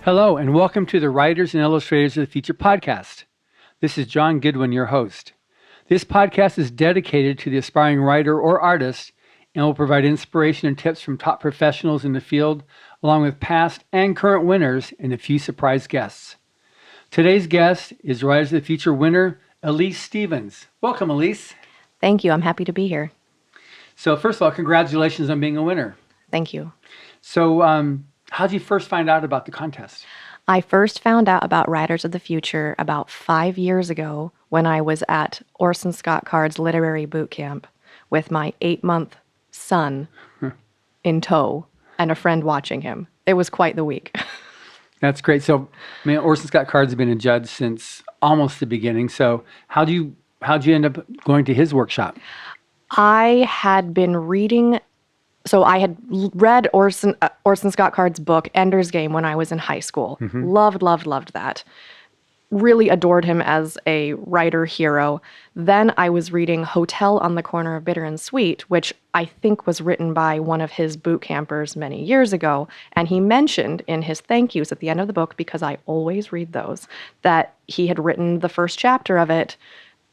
Hello, and welcome to the Writers and Illustrators of the Future podcast. This is John Goodwin, your host. This podcast is dedicated to the aspiring writer or artist and will provide inspiration and tips from top professionals in the field, along with past and current winners and a few surprise guests. Today's guest is Writers of the Future winner, Elise Stephens. Welcome, Elise. Thank you. I'm happy to be here. So first of all, congratulations on being a winner. Thank you. So how did you first find out about the contest? I first found out about Writers of the Future about 5 years ago when I was at Orson Scott Card's literary boot camp with my 8-month son in tow and a friend watching him. It was quite the week. That's great. So, Orson Scott Card's been a judge since almost the beginning. So how'd you end up going to his workshop? I had been reading... So I had read Orson Scott Card's book, Ender's Game, when I was in high school. Mm-hmm. Loved that. Really adored him as a writer hero. Then I was reading Hotel on the Corner of Bitter and Sweet, which I think was written by one of his boot campers many years ago. And he mentioned in his thank yous at the end of the book, because I always read those, that he had written the first chapter of it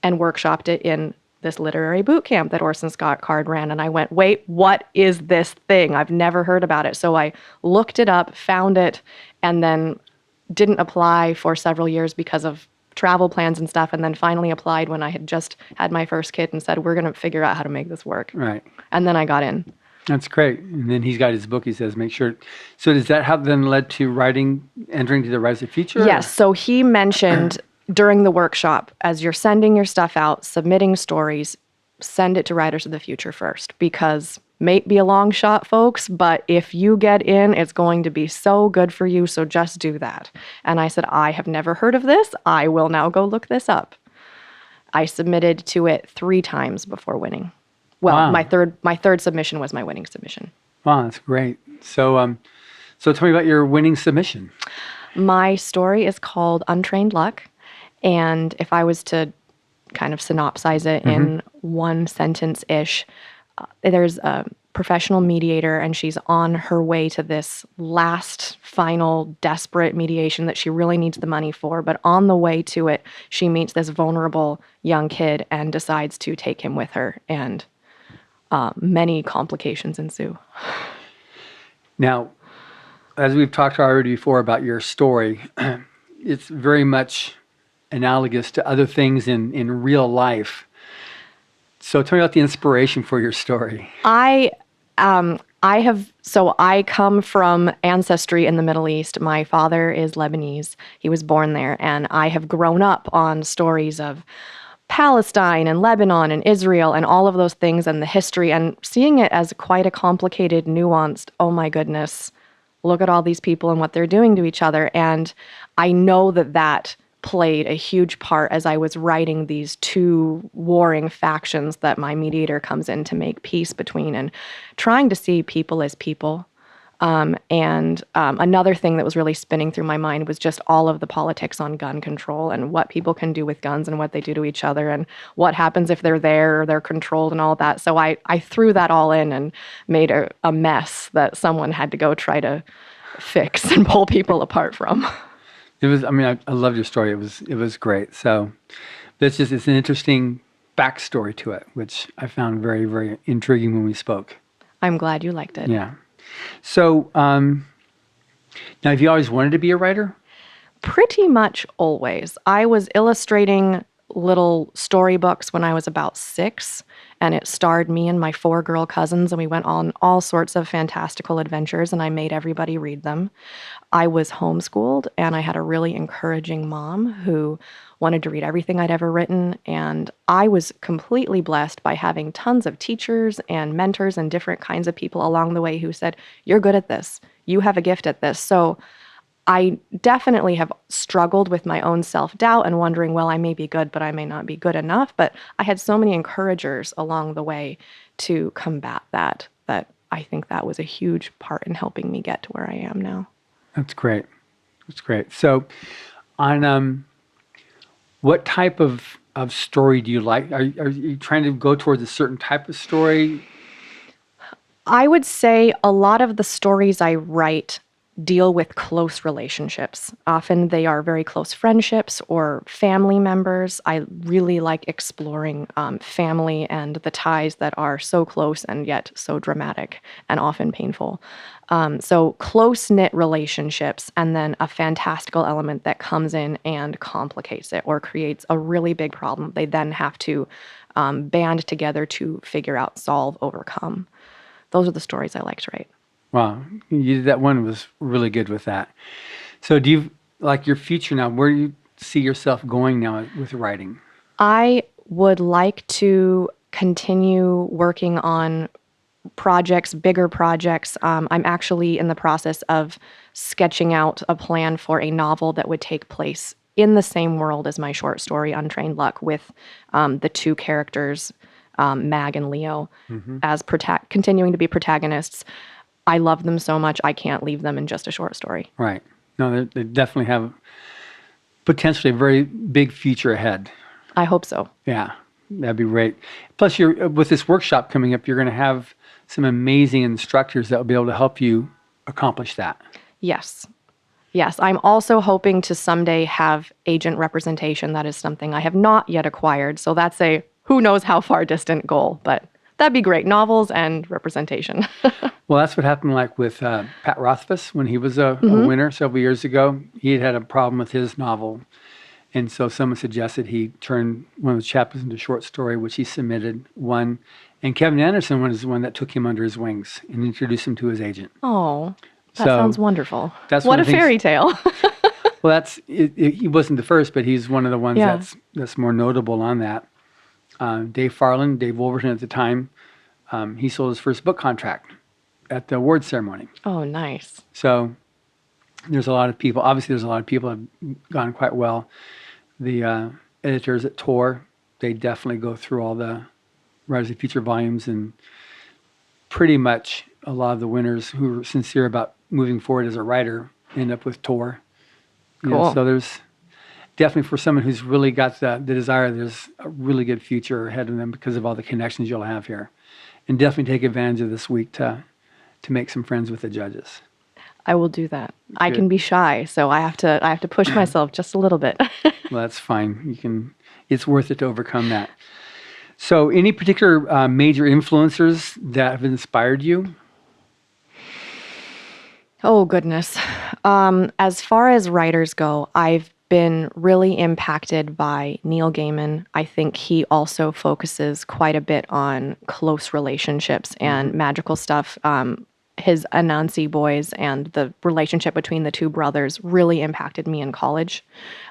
and workshopped it in this literary boot camp that Orson Scott Card ran. And I went, wait, what is this thing? I've never heard about it. So I looked it up, found it, and then didn't apply for several years because of travel plans and stuff. And then finally applied when I had just had my first kid and said, we're going to figure out how to make this work. Right. And then I got in. That's great. And then he's got his book, he says, make sure. So does that have then led to entering to the Rise of the Future? Yes. So he mentioned during the workshop, as you're sending your stuff out, submitting stories, send it to Writers of the Future first, because may be a long shot, folks, but if you get in, it's going to be so good for you, so just do that. And I said, I have never heard of this. I will now go look this up. I submitted to it 3 times before winning. Well, wow. my third submission was my winning submission. Wow, that's great. So tell me about your winning submission. My story is called Untrained Luck. And if I was to kind of synopsize it in one sentence-ish, there's a professional mediator, and she's on her way to this last, final, desperate mediation that she really needs the money for. But on the way to it, she meets this vulnerable young kid and decides to take him with her. And many complications ensue. Now, as we've talked already before about your story, it's very much analogous to other things in real life. So tell me about the inspiration for your story. I come from ancestry in the Middle East. My father is Lebanese. He was born there, and I have grown up on stories of Palestine and Lebanon and Israel and all of those things and the history, and seeing it as quite a complicated, nuanced, oh my goodness, look at all these people and what they're doing to each other. And I know that played a huge part as I was writing these 2 warring factions that my mediator comes in to make peace between, and trying to see people as people. And another thing that was really spinning through my mind was just all of the politics on gun control and what people can do with guns and what they do to each other and what happens if they're there or they're controlled and all that. So I threw that all in and made a mess that someone had to go try to fix and pull people apart from. It was. I loved your story. It was great. So, it's an interesting backstory to it, which I found very, very intriguing when we spoke. I'm glad you liked it. Yeah. So, now, have you always wanted to be a writer? Pretty much always. I was illustrating little storybooks when I was about 6, and it starred me and my 4 girl cousins, and we went on all sorts of fantastical adventures, and I made everybody read them. I was homeschooled, and I had a really encouraging mom who wanted to read everything I'd ever written, and I was completely blessed by having tons of teachers and mentors and different kinds of people along the way who said, you're good at this, you have a gift at this. So I definitely have struggled with my own self-doubt and wondering, well, I may be good, but I may not be good enough. But I had so many encouragers along the way to combat that I think that was a huge part in helping me get to where I am now. That's great. That's great. So on what type of story do you like? Are you trying to go towards a certain type of story? I would say a lot of the stories I write deal with close relationships. Often they are very close friendships or family members. I really like exploring family and the ties that are so close and yet so dramatic and often painful. So close-knit relationships, and then a fantastical element that comes in and complicates it or creates a really big problem. They then have to band together to figure out, solve, overcome. Those are the stories I like to write. Wow, that one was really good with that. So do you, like your future now, where do you see yourself going now with writing? I would like to continue working on projects, bigger projects. I'm actually in the process of sketching out a plan for a novel that would take place in the same world as my short story, Untrained Luck, with the two characters, Mag and Leo, as continuing to be protagonists. I love them so much, I can't leave them in just a short story. Right. No, they definitely have potentially a very big future ahead. I hope so. Yeah, that'd be great. Plus, you're with this workshop coming up, you're going to have some amazing instructors that will be able to help you accomplish that. Yes. Yes, I'm also hoping to someday have agent representation. That is something I have not yet acquired. So that's a who knows how far distant goal, but that'd be great. Novels and representation. Well, that's what happened like with Pat Rothfuss when he was a winner several years ago. He had a problem with his novel. And so someone suggested he turn one of the chapters into a short story, which he submitted, won. And Kevin Anderson was the one that took him under his wings and introduced him to his agent. Oh, that sounds wonderful. That's what a fairy tale. Well, he wasn't the first, but he's one of the ones that's more notable on that. Dave Wolverton at the time, he sold his first book contract at the award ceremony. Oh, nice. So there's a lot of people. Obviously, there's a lot of people that have gone quite well. The editors at Tor, they definitely go through all the Writers of Future volumes, and pretty much a lot of the winners who are sincere about moving forward as a writer end up with Tor. Cool. So there's definitely, for someone who's really got the desire, there's a really good future ahead of them because of all the connections you'll have here. And definitely take advantage of this week to make some friends with the judges. I will do that. Good. I can be shy, so I have to push myself just a little bit. Well, that's fine. It's worth it to overcome that. So any particular major influencers that have inspired you? Oh, goodness. As far as writers go, I've been really impacted by Neil Gaiman. I think he also focuses quite a bit on close relationships and magical stuff. His Anansi Boys and the relationship between the two brothers really impacted me in college.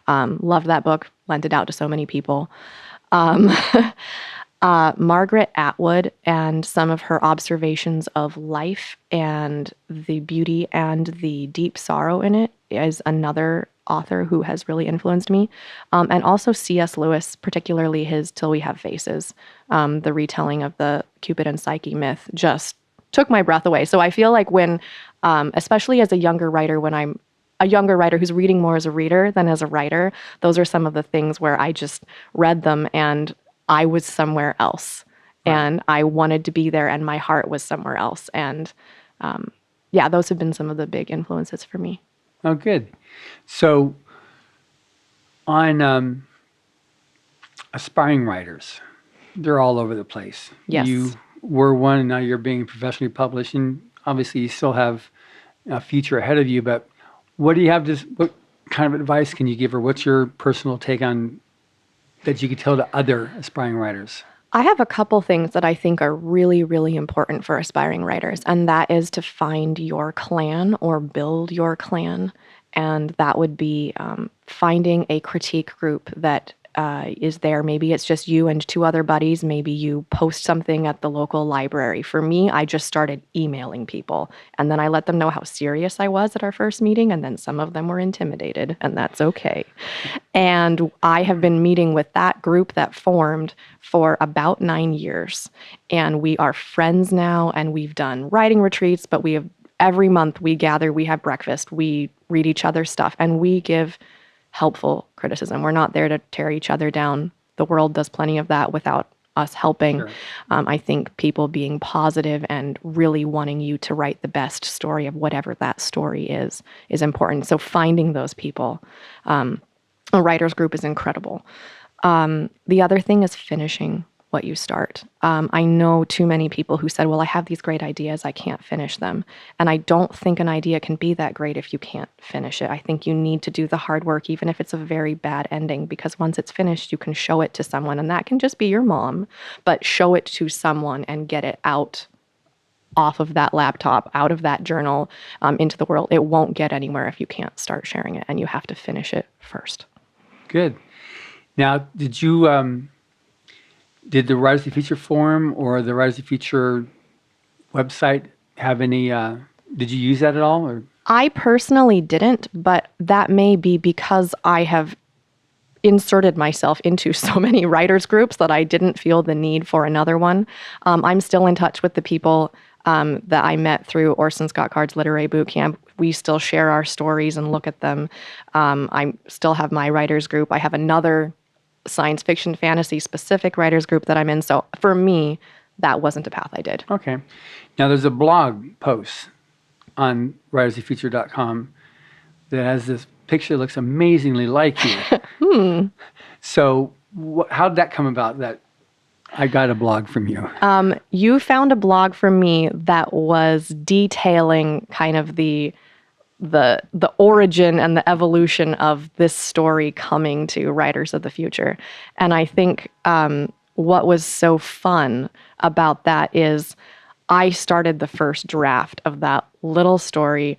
Loved that book, lent it out to so many people. Margaret Atwood and some of her observations of life and the beauty and the deep sorrow in it is another author who has really influenced me. And also C.S. Lewis, particularly his Till We Have Faces, the retelling of the Cupid and Psyche myth, just took my breath away. So I feel like when, especially as a younger writer, when I'm a younger writer who's reading more as a reader than as a writer, those are some of the things where I just read them and I was somewhere else. Right. And I wanted to be there and my heart was somewhere else. And those have been some of the big influences for me. Oh, good. So on aspiring writers, they're all over the place. Yes. You were one, and now you're being professionally published, and obviously you still have a future ahead of you, but what kind of advice can you give her? What's your personal take on that you could tell to other aspiring writers? I have a couple things that I think are really, really important for aspiring writers, and that is to find your clan or build your clan. And that would be finding a critique group that is there. Maybe it's just you and two other buddies. Maybe you post something at the local library. For me, I just started emailing people, and then I let them know how serious I was at our first meeting, and then some of them were intimidated, and that's okay. And I have been meeting with that group that formed for about 9 years, and we are friends now, and we've done writing retreats, but every month we gather, we have breakfast, we read each other's stuff, and we give helpful criticism. We're not there to tear each other down. The world does plenty of that without us helping. Sure. I think people being positive and really wanting you to write the best story of whatever that story is important. So finding those people, a writer's group is incredible. The other thing is finishing what you start. I know too many people who said, well, I have these great ideas, I can't finish them. And I don't think an idea can be that great if you can't finish it. I think you need to do the hard work, even if it's a very bad ending, because once it's finished, you can show it to someone, and that can just be your mom, but show it to someone and get it out off of that laptop, out of that journal, into the world. It won't get anywhere if you can't start sharing it, and you have to finish it first. Good. Now, did the Writers of the Future forum or the Writers of the Future website have any, did you use that at all? Or? I personally didn't, but that may be because I have inserted myself into so many writers groups that I didn't feel the need for another one. I'm still in touch with the people that I met through Orson Scott Card's Literary Bootcamp. We still share our stories and look at them. I still have my writers group. I have another science fiction, fantasy specific writers group that I'm in. So for me, that wasn't a path I did. Okay. Now there's a blog post on writersofthefuture.com that has this picture that looks amazingly like you. So how'd that come about that I got a blog from you? You found a blog from me that was detailing kind of the origin and the evolution of this story coming to Writers of the Future. And I think what was so fun about that is I started the first draft of that little story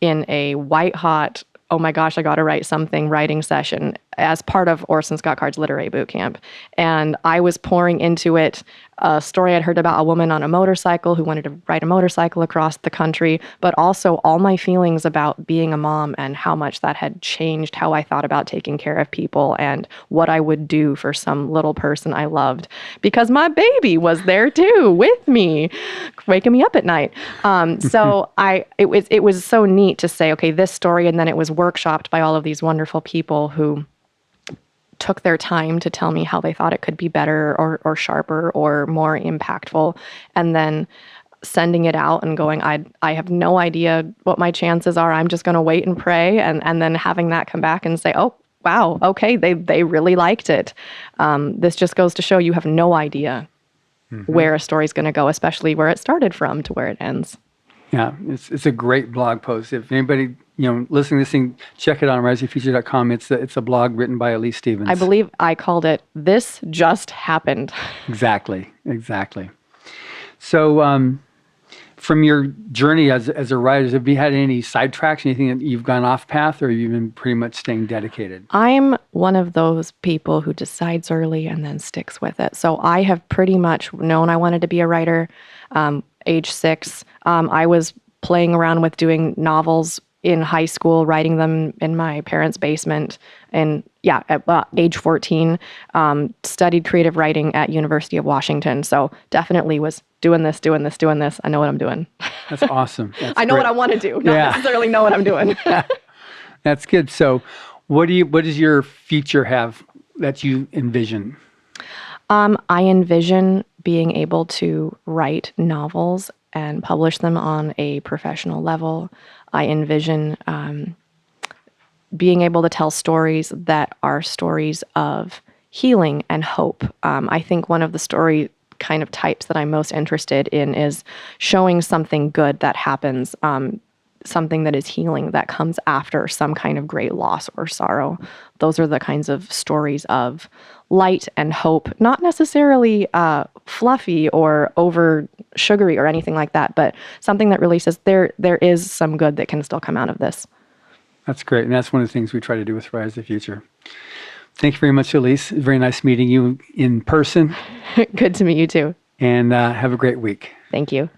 in a white-hot, oh my gosh, I got to write something writing session as part of Orson Scott Card's Literary Bootcamp. And I was pouring into it a story I'd heard about a woman on a motorcycle who wanted to ride a motorcycle across the country, but also all my feelings about being a mom and how much that had changed how I thought about taking care of people and what I would do for some little person I loved, because my baby was there too with me, waking me up at night. So it was so neat to say, okay, this story, and then it was workshopped by all of these wonderful people who took their time to tell me how they thought it could be better or sharper or more impactful, and then sending it out and going, I have no idea what my chances are. I'm just going to wait and pray, and then having that come back and say, oh, wow, okay, they really liked it. This just goes to show you have no idea where a story's going to go, especially where it started from to where it ends. Yeah, it's a great blog post. If anybody listening to this thing, check it out on writersofthefuture.com. It's a blog written by Elise Stephens. I believe I called it "This Just Happened." Exactly. So, from your journey as a writer, have you had any sidetracks, anything that you've gone off path, or you've been pretty much staying dedicated? I'm one of those people who decides early and then sticks with it. So I have pretty much known I wanted to be a writer. Age 6, I was playing around with doing novels in high school, writing them in my parents' basement. And at age 14, studied creative writing at University of Washington. So definitely was doing this. I know what I'm doing. That's awesome. I know what I want to do, not necessarily know what I'm doing. That's good. So what does your future have that you envision? I envision being able to write novels and publish them on a professional level. I envision being able to tell stories that are stories of healing and hope. I think one of the story kind of types that I'm most interested in is showing something good that happens, something that is healing that comes after some kind of great loss or sorrow. Those are the kinds of stories of light and hope, not necessarily fluffy or over sugary or anything like that, but something that really says there is some good that can still come out of this. That's great. And that's one of the things we try to do with Rise of the Future. Thank you very much, Elise. Very nice meeting you in person. Good to meet you too. And have a great week. Thank you.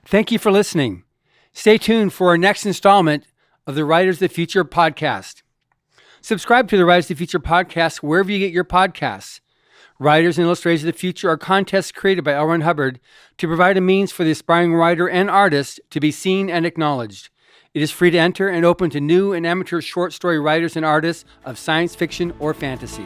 Thank you for listening. Stay tuned for our next installment of the Writers of the Future podcast. Subscribe to the Writers of the Future podcast wherever you get your podcasts. Writers and Illustrators of the Future are contests created by L. Ron Hubbard to provide a means for the aspiring writer and artist to be seen and acknowledged. It is free to enter and open to new and amateur short story writers and artists of science fiction or fantasy.